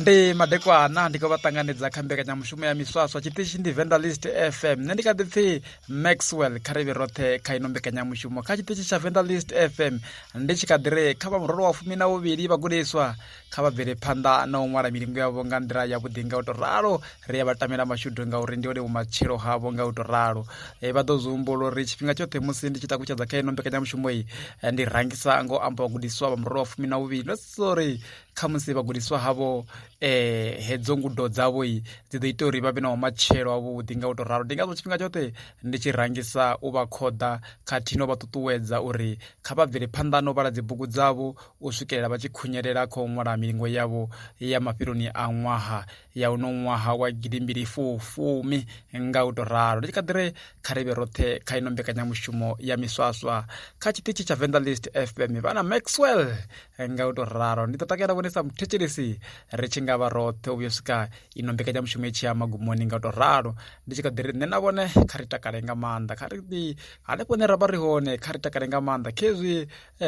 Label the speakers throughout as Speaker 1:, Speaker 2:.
Speaker 1: Ndi madekwana ndiko vatanganedza khambekanya mushumo ya Miswaswo chitichi ndi Vendalist FM nne ndikadipfi Maxwell kharivi rothe kha inombekanya mushumo kha chitichi cha Vendalist FM ndi chikadire kha vhamurolo wa 12 vagudiswa kha vabvere phanda na u ṅwala milingo yavho nga nḓila ya vhuḓi nga u to ralo ri ya vhatamela mashudu nga uri ndi one vhumatshelo havho nga u to ralo vha ḓo zwihumbula uri tshifhinga tshoṱhe musi ndi tshi takutshedza kha inombekanya mushumo iyi ndi rangisa ngo amba vhagudiswa vhamurolo wa 12 no sorry kha musi vhagudiswa havho hedzo ngudo dzavho dzi ḓo ita uri vha vhe na matshelo avhuḓi nga u to ralo ndi ngazwo tshifhinga tshoṱhe ndi tshi rangisa u vha khoḓa khathihi no vha ṱuṱuwedza uri kha vha bvele phanḓa no vhala dzibugu dzavho u swikelela vha tshi khunyelela kha u ṅwala milingo yavho ya mafheloni a ṅwaha ya uno ṅwaha wa 2010 nga u to ralo ndi tshi kha ḓire kha ri vhe roṱhe kha ino mbekanyamushumo ya Miswaswo kha tshiṱitshi tsha Vendalist FM vhana Maxwell nga u to ralo ndi ḓo takalela vhonesa muthetshelesi ri tshi nga vha roṱhe u vhuya swika ino mbekanyamushumo i tshi ya magumoni nga u to ralo ndi tshi kha ḓiri nṋe na vhone kha ri takale nga maanḓa kha ri ḓi hanefho hune ra vha ri hone kha ri takale nga maanḓa khezwi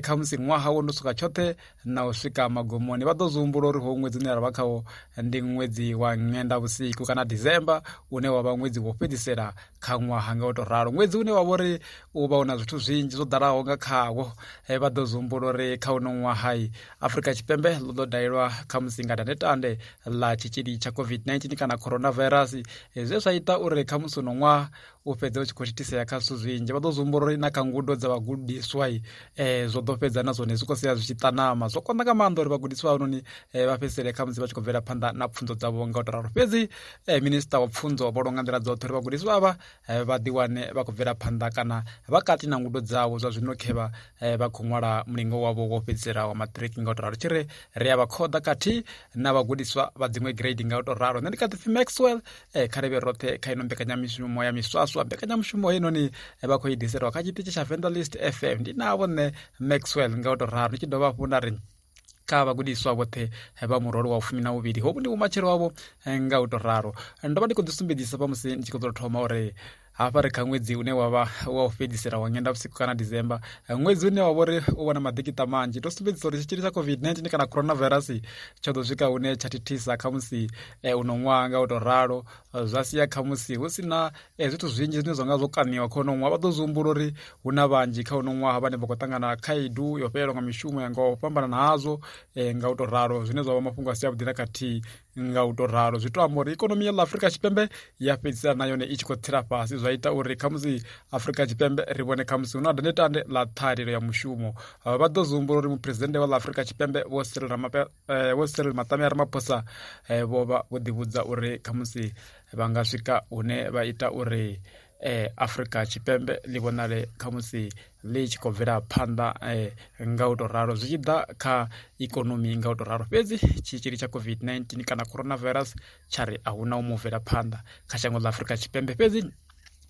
Speaker 1: kha musi ṅwaha wo ndo swika tshoṱhe na u swika magumoni vha ḓo zwihumbula uri ho ṅwedzi une ra vha khawo ndi ṅwedzi wa Nyendavhusiku kana December une wa vha ṅwedzi wo fhedzisela kha ṅwaha nga u to ralo ṅwedzi une wa vha uri u vha una zwithu zwinzhi zwo ḓalaho nga khawo vha ḓo zwihumbula uri kha uno ṅwaha Afrika Tshipembe ḽo ḓo dalelwa kha musi nga dandetande ḽa tshitzhili tsha COVID-19 kana coronavirus zwe zwa ita uri kha musi uno ṅwaha u fhedza u tshi khou thithisea kha zwithu zwinzhi vha ḓo zwihumbula uri na kha ngudo dza vhagudiswa zwo ḓo fhedza na zwone zwi khou sia zwi tshi ṱanama zwo konḓa nga maanḓa uri vhagudiswa havhanoni vha fhedzisele kha musi vha tshi khou bvela phanḓa na pfunzo dzavho nga u to ralo fhedzi minista wa pfunzo vho longa nḓila dzoṱhe uri vhagudiswa avha vha ḓiwane vha khou bvela phanḓa kana vha kati na ngudo dzavho zwa zwino khevha vha khou ṅwala mulingo wavho wo fhedzisela wa maṱiriki nga u to ralo tshi ri ri a vha khoḓa khathihi na vhagudiswa vha dziṅwe grade nga u to ralo nṋe ndi kha ḓipfi Maxwell kha ri vhe roṱhe kha ino mbekanyamishumo ya Miswaswo mbekanyamushumo heinoni vha khou i ḓiselwa kha tshiṱitshi tsha Vendalist FM ndi navho nṋe Maxwell nga u to ralo ndi tshi dovha hafhu nda ri kha vhagudiswa vhoṱhe vha murolo wa 12 hovhu ndi vhumatshelo wavho nga u to ralo ndo vha ndi khou ḓisumbedzisa pa musi ndi tshi khou ḓo thoma uri hafha ri kha ṅwedzi une wavha wa u fhedzisela wa Nyendavhusiku kana December ṅwedzi une wa vha uri u vha na maḓikita manzhi to sumbedzisa uri tshitzhili tsha COVID-19 kana coronavirus tsho ḓo swika hune tsha thithisa kha musi uno ṅwaha nga u to ralo zwa sia kha musi hu si na zwithu zwinzhi zwine zwa nga zwo kaniwa kha uno ṅwaha vha ḓo zwihumbula uri hu na vhanzhi kha uno ṅwaha vhane vha khou ṱangana khaedu yo fhelelwa nga mishumo ya nga u fhambana hazwo nga u to ralo zwine zwa vha mafhungo a si avhuḓi na khathihi nga u to ralo zwi to amba uri ikonomi ya ḽa Afrika Tshipembe ya fhedzisela na yone i tshi khou tsela fhasi zwa ita uri kha musi Afrika Tshipembe ri vhone kha musi hu na dandetande ḽa ṱhahelelo ya mushumo vha ḓo zwihumbula uri muphuresidennde wa ḽa Afrika Tshipembe vho Cyril Matamela Ramaphosa vho vha vho ḓivhudza uri kha musi vha nga swika hune vha ita uri Afrika Tshipembe ḽi vhonale kha musi ḽi tshi khou bvela phanḓa nga u to ralo zwi tshi ḓa kha ikonomi nga u to ralo fhedzi tshitzhili tsha COVID-19 kana coronavirus tsha ri a hu na u mu bvela phanḓa kha shango ḽa Afrika Tshipembe fhedzi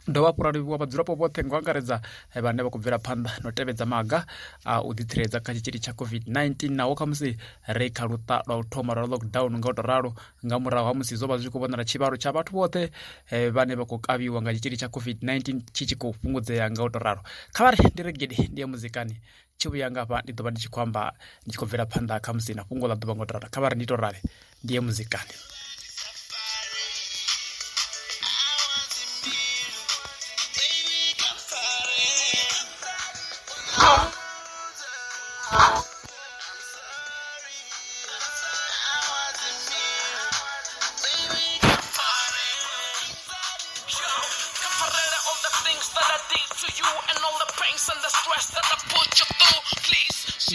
Speaker 1: dovha hafhu ra livhuwa vhadzulapo vhoṱhe ngo angaredza vhane vha khou bvela phanḓa no tevhedza maga a u ḓitsireledza kha tshitzhili tsha COVID-19 naho kha musi ri kha luṱa lwa u thoma lwa lockdown nga u to ralo nga murahu ha musi zwo vha zwi khou vhonala tshivhalo tsha vhathu vhoṱhe vhane vha khou kavhiwa nga tshitzhili tsha COVID-19 tshi tshi khou fhungudzea nga u to ralo kha vha ri ndi regedi ndi ya muzikani tshi vhuya nga hafha ndi ḓo vha ndi tshi khou amba ndi tshi khou bvela phanḓa kha musi na fhungo ḽa ḓuvha nga u to ralo kha vha ri ndi to rale ndi ya muzikani.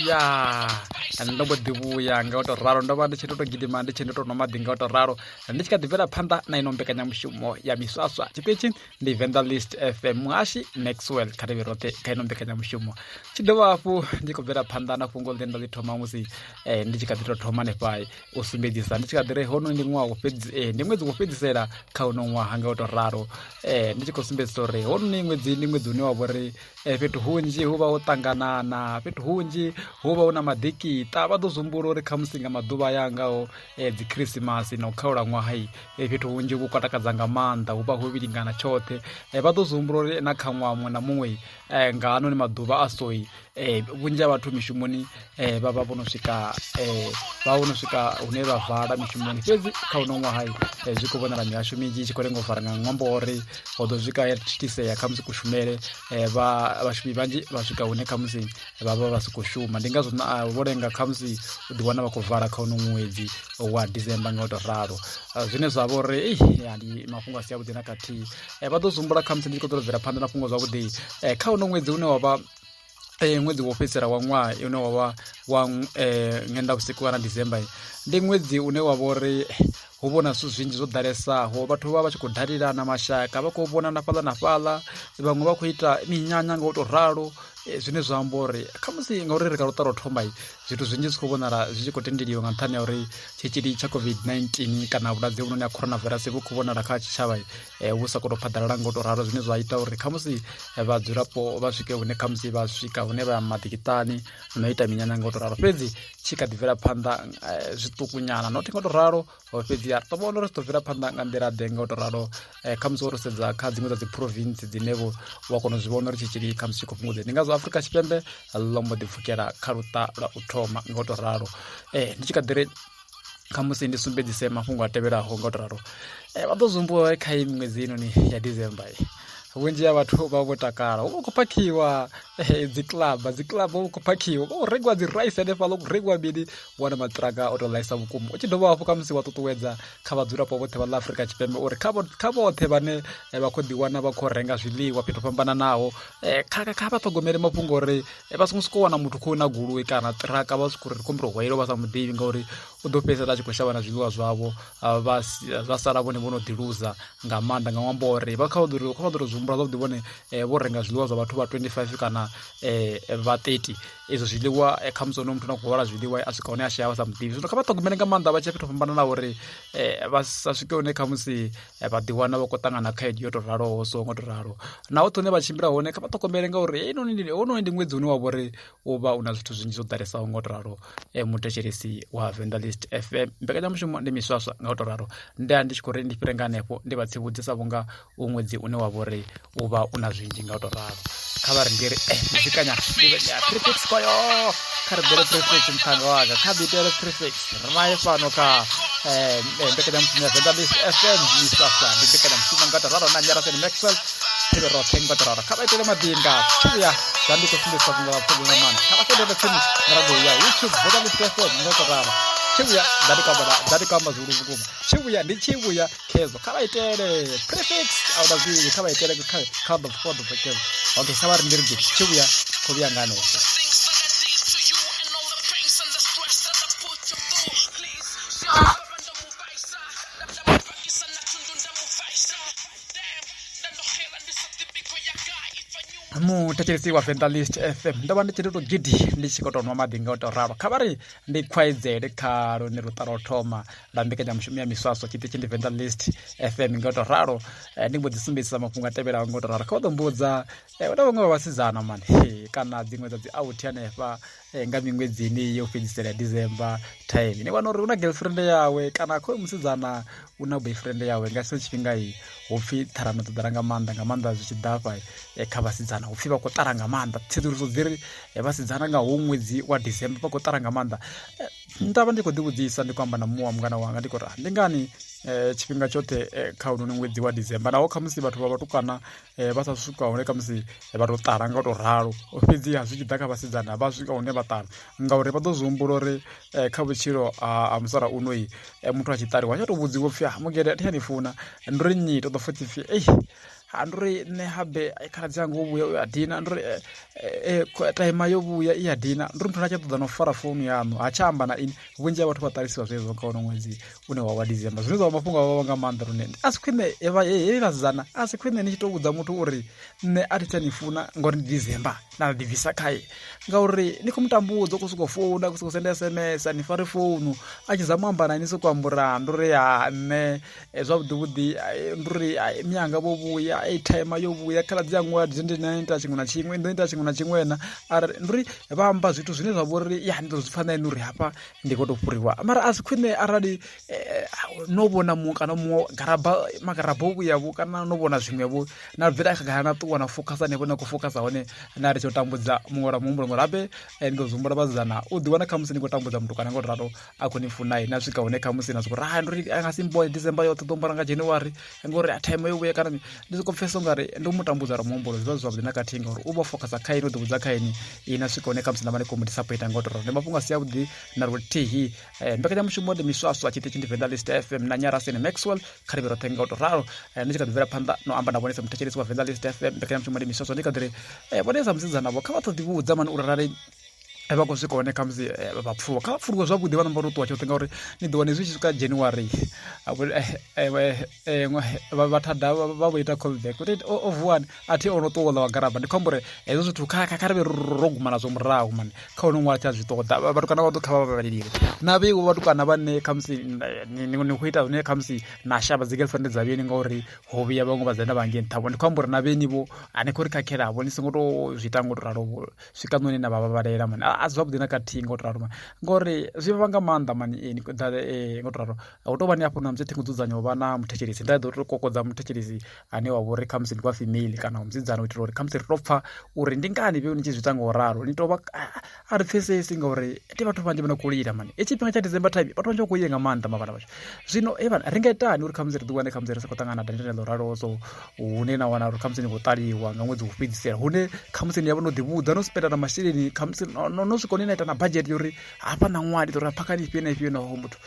Speaker 1: Ya ndo mbo ḓi vhuya nga u to ralo ndo vha ndi tshi ndo to gidima ndi tshi ndo to nwa maḓi nga u to ralo ndi tshi kha ḓi bvela phanḓa na ino mbekanyamushumo ya Miswaswo tshiṱitshi ndi Vendalist FM muhashi Maxwell kha ri vhe roṱhe kha ino mbekanyamushumo tshi dovha hafhu ndi khou bvela phanḓa na fhungo ḽine nda ḽi thoma musi ndi tshi kha ḓi to thoma hanefha u sumbedzisa ndi tshi kha ḓi ri hono ndi ṅwaha ndi ṅwedzi wo fhedzisela kha uno ṅwaha nga u to ralo ndi tshi khou sumbedzisa uri hono ni ṅwedzi ndi ṅwedzi une wa vha uri fhethu hunzhi hu vha ho ṱanganana fhethu hunzhi hu vha hu na maḓiki ita vha ḓo zumbula uri kha musi nga maḓuvha yangaho dzi Christmas na u khaula ṅwaha fhethu hunzhi vhu kwatakadza nga maanḓa hu vha ho vhilingana tshoṱhe vha ḓo zumbula uri na kha ṅwaha muṅwe na muṅwe nga hanoni maḓuvha a so vhunzhi ha vhathu mishumoni vha vha vho no swika hune vha vala mishumoni fhedzi kha uno ṅwaha zwi khou vhonala mihasho minzhi i tshi khou lenga u fara nga ṅwambo uri ho ḓo swika ya thithisea kha musi kushumele vhashumi vhanzhi vha swika hune kha musi vha vha si khou shuma ndi ngazwo vho lenga kha musi u ḓiwana vha khou vala kha uno ṅwedzi wa December nga u tou ralo zwine zwa vha uri ndi mafhungo a si avhuḓi na khathihi vha ḓo zumbula kha musi ndi tshi khou ḓo bvela phanḓa na fhungo zwavhuḓi kha uno ṅwedzi une wa vha ṅwedzi wo fhedzisela wa ṅwaha une wa vha wa Nyendavhusiku kana December ndi ṅwedzi une wa vha uri hu vhona zwithu zwinzhi zwo ḓalesaho vhathu vha tshi khou dalelana mashaka vha khou vhonana fhaḽa na fhaḽa vhaṅwe vha khou ita minyanya nga u tou ralo zwine zwa amba uri kha musi ngauri ri kha luṱa thoma zwithu zwinzhi zwi khou vhonala zwi tshi khou tendeliwa nga nṱhani ya uri tshitzhili tsha COVID-19 kana vhulwadze vhunoni ha coronavirus vhu khou vhonala kha tshitshavha vhu sa khou tou phaḓalala nga u tou ralo zwine zwa ita uri kha musi vhadzulapo vha swike hune kha musi vha swika hune vha maḓikiṱani no ita minyanya nga u tou ralo fhedzi tshi kha ḓi bvela phanḓa zwiṱukunyana nothi nga u tou ralo fhedzi ri vhona uri zwi ḓo bvela phanḓa nga nḓila ḓe nga u tou ralo kha musi wo ro sedza kha dziṅwe dza dzi province dzinevho wa kona u zwi vhona uri tshitzhili kha musi tshi khou fhungudzea ndi ngazwo Afrika Tshipembe ḽo mbo ḓi pfukela kha luṱa lwa u thoma nga u tou ralo ndi tshi kha ḓi ri kha musi ndi sumbedzise mafhungo a tevhelaho nga u tou ralo vha ḓo zumbula kha iyi miṅwedzi inoni ya December vhunzhi ha vhathu vha vho takala hu vha khou phakhiwa dzi club hu khou phakhiwa vha khou rengiwa dzi rice hanefhaḽa khou rengiwa mini wana maṱiraka o tou ḽaisa vhukuma u tshi dovha hafhu kha musi wa ṱuṱuwedza kha vhadzulapo vhoṱhe vha ḽa Afrika Tshipembe uri kha vhoṱhe vhane vha khou ḓiwana vha khou renga zwiḽiwa fhethu fhambananaho kha vha ṱhogomele mafhungo uri vha songo sokou wana muthu khou na goloi kana ṱiraka vha sokou ri khombela hwailo vha sa muḓivhi ngauri u ḓo fhedzisela a tshi khou shavha na zwiḽiwa zwavho vha sala vhone vho no ḓiluza nga maanḓa nga ṅwambo uri vha kha vha ḓo ri zumbula zwavhuḓi vhone vho renga zwiḽiwa zwa vhathu vha 25 kana vha 30 izwo zwiḽiwa kha musi ono muthu na khou hwala zwiḽiwa a swika hune a shaya sa muḓivhi zwino kha vha ṱhogomele nga maanḓa vha tshi fhethu fhambananaho uri vha sa swike hune kha musi vha ḓiwana vha khou ṱangana khaedu yo tou raloho so ngo tou ralo naho hone vha tshimbila hone kha vha ṱhogomele ngauri hono ndi ṅwedzi une wa vha uri u vha u na zwithu zwinzhi zwo ḓalesaho ngo tou ralo muthetshelesi wa Vendalist FM mbekanyamushumo ndi Miswaswo nga u tou ralo ndi tshi khou ri ndi fhire nga hanefho ndi vha tsivhudzisa vhunga u ṅwedzi une wa vha uri u vha u na zwinzhi nga u tou ralo kha vha ri ngeri muzikanya prefix koyo kha ri bele prefix mthanga wanga kha ḓiitele prefix ri fano kha mbekanyamushumo ya Vendalist FM Miswaswo ndi mbekanyamushumo nga u tou ralo na Nyaraseni Maxwell philo roṱhe nga u tou ralo kha vha itele madinga tshuya zwa ndi khou sumbedzisa vhunga vhaphungu nga maanḓa kha vha sendele tsini na radio ya YouTube Vendalist FM nga u tou ralo tshibuya ndati kamba zulu vhukuma tshibuya khezo kha vha itele prefix ahuna zwinzhi kha vha itele kha ḓo fodo kezo okay kha vha ri ndiri tshibuya khou vhuya nga hanefho muthetshelesi wa Vendalist FM ndo vha ndi tshi tou gidi ndi tshi khou tou nwa maḓi nga u tou ralo kha vha ri ndi khwaidzele kha lune luṱa lwa u thoma lwa mbekanyamushumo ya Miswaswo tshiṱitshi ndi Vendalist FM nga u tou ralo ndi mbo ḓi sumbedzisa mafhungo a tevhelaho nga u tou ralo kha vha ḓo mbudza hu na vhaṅwe vha vhasidzana mani kana dziṅwe dza dzi out hanefha nga miṅwedzini yo fhedzisela ya December time ni wana uri una girlfriend yawe kana khoyo musidzana una boyfriend yawe nga so tshifhinga hu pfhi ṱharano ṱoḓala nga maanḓa zwi tshi ḓafha kha vhasidzana hu pfhi vha khou ṱara nga maanḓa tsedzuluso dzi ri vhasidzana nga hu ṅwedzi wa December vha khou ṱara nga maanḓa ndavha ndi khou ḓivhudzisa ndi khou amba na muṅwe wa mungana wanga ndi khou ri ndi ngani tshifhinga tshoṱhe kha unoni ṅwedzi wa December naho kha musi vhathu vha vhatukana vha sa swika hune kha musi vha tou ṱara nga u tou ralo fhedziha zwi tshi ḓa kha vhasidzana vha swika hune vha ṱara ngauri vha ḓo zwi humbula uri kha vhutshilo ha musalauno muthu a tshi ṱariwa tsha tou vhudziwa pfhi mugede a thi ani funa ndi ri nnyi to ḓo futhi pfhi ndi ri nṋe habe khaladzi anga wo vhuya u ya dina ndi ri taima yo vhuya i ya dina ndi ri muthu a tshi ṱoḓa no fara founu yaṋu ha tsha amba na ini vhunzhi ha vhathu vha ṱalisiwa zwezwo kha uno ṅwedzi une wa December zwine zwa vha mafhungo a vhavha nga maanḓa lune a si khwine heyi vhasidzana a si khwine ni tshi tou vhudza muthu uri nṋe a thi tsha ni funa ngori ndi December na divisa kai ngauri ni kumtambudzo kusuko phone kusuko senda SMS ni fari phone achizama ambana ni sokwambura nduri ya ne zwabududi nduri myanga bobuya airtime yobuya kala dzangwa dzinde nenta chinguna chimwe ndoita chinguna chimwena nduri vamba zvitu zvine zvabori ya ndozifana nuri hapa ndikotopuriwa mara asikwine aradi nobona kana garaba magarabo yabo kana nobona zvimwebo na bvira akagana tuwana focus nebona kufocus one na richotambudza mungora mumbulo ngorabe ndozumbura bazana udiwana kamusini kotambudza mntu kana ngorato akunifunai nasvika one kamusina zvikora ndori angasimbo December yo totombaranga January ngori time yobuya kana ndizikopfesa ngari ndomutambudza ramumbulo zvizo zvabudinakatinga uri uba focus akaino ndibudza kaini inasvika one kamusina mane community support ngotoro nemapunga siyabudi narutihi mbekanya mushumo de Miswaswo achite chindivendalist FM na nyara sene Maxwell karibero tenga otoraro ndichikadvera panda no amba ndabonesa mutecheriso wa Vendalist FM mbekanya mushumo de Miswaswo ndikadire bonesa muzizana bo kavatodibudza mani urarare vakosvika one kamzi vapfuwa kafurwa zvabudi vana mbaruto wachotenga uri nidiwane zvichisuka January vatada vavoita callback kuti ovuwani ati onotola wagaraba ndikombore ezo zvithu kakarive rogumana zvomurau mani kaunomwara chazvitoda vatukana vatokava vavalilire navewo vatukana vane kamsi nikuita ne kamsi nashaba zigirlfriend dzaveni ngauri hovi yavangu vazenda vange ntavo ndikombore navenivo anekuri kakeravo nisingoto zvitangotoraro svikanonena vava varera mani azvabudina katinga otoraro ngori zvivanga manda mani ngotoraro autoba ni apo namze tingudzanya vana mutecherizi ndado tokokodza mutecherizi ane wavore kamsi kwa female kana mzidzana kuti rori kamsi ropfa uri ndingani vyo nichizvitanga oraro nitoba ari fese singori ati vatu vanje vanokulira mani echipinga cha December time vatu vanje kuyenga manda mavana vacho zvino evan ringaitani uri kamsi ridwane kamsi risakotangana dandira loraro so unena wana uri kamsi nikotariwa ngamwedzi kupedzisira hune kamsi yavo nodibudza nospenda na mashini kamsi nosvikonena ita na budget yori hapana mwadi tora pakani pena na homutu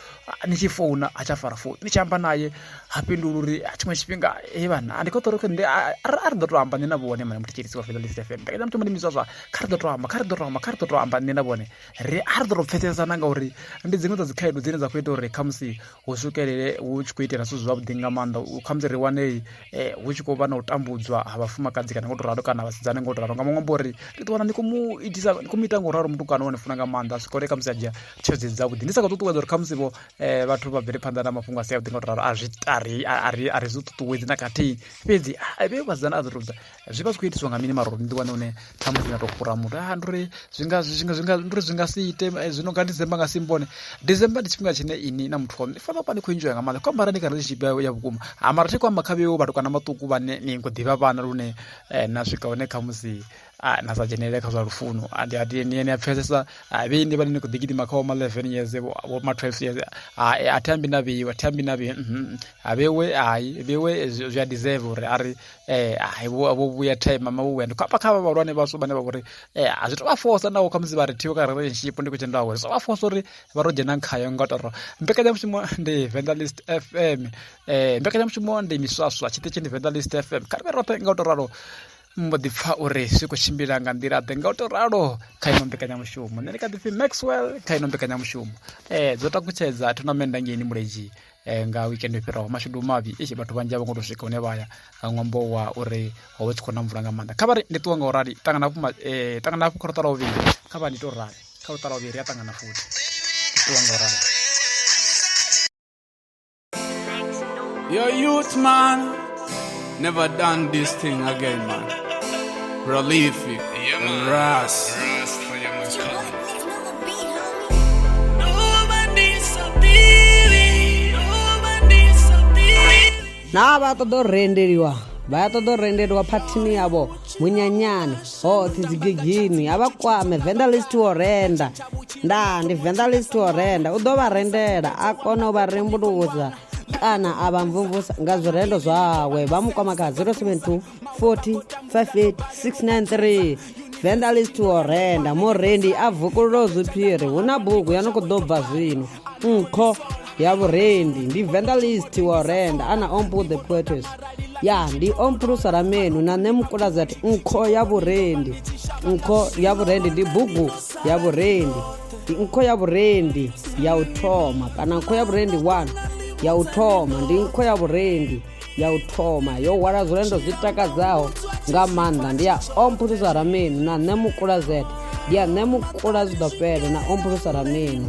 Speaker 1: nichifona achafara phone nichamba naye hapindururi chimwe chipinga evan andikotoroke ndi aridotoamba nena vone mani mutecheriso wa Vendalist FM ndakenda mtu mani Miswaswo karidotoamba nena vone re aridotopfesesa nanga uri ndi dzimwe dzakaido dzine dzakuita uri kamsi ushukelele uchikuitira suzvabudinga manda kamsi riwanei uchikova nautambudzwa havafumakadzi kana ngotorado kana vasidzane ngotorado ngamangwambori ritowana nikumuita ngoraro mntu kana wanifunanga manda svikore kamsi aja chodzedza kuti ndisakatotuwedza uri kamsivo vatu vabvere panda namafungu asiyabudinga ngotorado arizotutuwedzi nakati pedzi ve vazana azotobva zvipa zvikuitiswa ngamini maroro ndiwane une kamsi natokura mutu nduri zvingasiite zvino ngandizemba ngasimbone December ndichipinga chine ini namuthu wami fana pani kuenjoya ngamanda kwambara ndikarichipa yavukuma amara tekwamba kavewo vatu kana matuku vane ningodhiva vana rune nasvika one kamsi nasajenereka zvarufuno ati niene apfesesa veindi vane nikudhikiti makawo ma 11 years ma 12 years atambi naviwa avewe zvadeserve uri ari vovuya time mauya ndikapakava varwane vaso vane vavori azvitovafosa nawo kamsi varitiwo karelationship ndikuchendawo zvovafosa uri varojena nkhayo ngatoro mbekanya mushumo ndi Vendalist FM mbekanya mushumo ndi Miswaswo achiteche ndi Vendalist FM kariverope ngatoraro mbodipfa uri svikuchimbira nga ndira ngatoraro kaino mbekanya mushumo nenikadifi Maxwell kaino mbekanya mushumo dzotakuchedza tonamenda ngeni muleji nga weekend ipirawo mashudu mavi ichi vatu vanje vangotosvika une vaya ng'wambo wa uri wawetsikona mvura ngamanda kavari ndituwanga urari tanganapo karotara uviri kava nditorari karotara uviri yatangana futi tuwanga urari.
Speaker 2: Your youth man never done this thing again, man. Prolific, yeah, Ras. For your
Speaker 3: na vatodorenderiwa patini yavo munyanyani tizigigini avakwame Vendalist worenda ndi Vendalist worenda udovarendera akona uvarembududza kana avamvumvusa nga zvirendo zvawe vamukwama ka 072 40 58 693 Vendalist worenda murendi avhukulula zviphiri huna bhuku yanokudobva zvino nkho ya vurendi ndi Vendalist worenda ana ompu the poetess ya ndi omprusa ramenu na nemukulazati nkho ya vurendi ndi bhuku ya vurendi nkho ya vurendi ya uthoma kana nkho ya vurendi 1 ya uthoma ndi nkho ya vurendi ya uthoma yo wala zvirendo zvitakadzawo nga maanḓa ndi ya omphuthisa ramenu na nṋe mukula zete ndi ya nṋe mukula zwi ḓo fhela na omphuthisa ramenu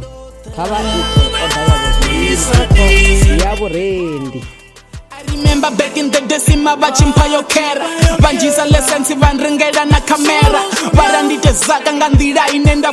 Speaker 3: kha vha ite oda ya vhurendi.
Speaker 4: Remember back in the days mavhachimpayo kera vanjisa lessensi vanringela na kamera varandite zaka nga nḓila ine nda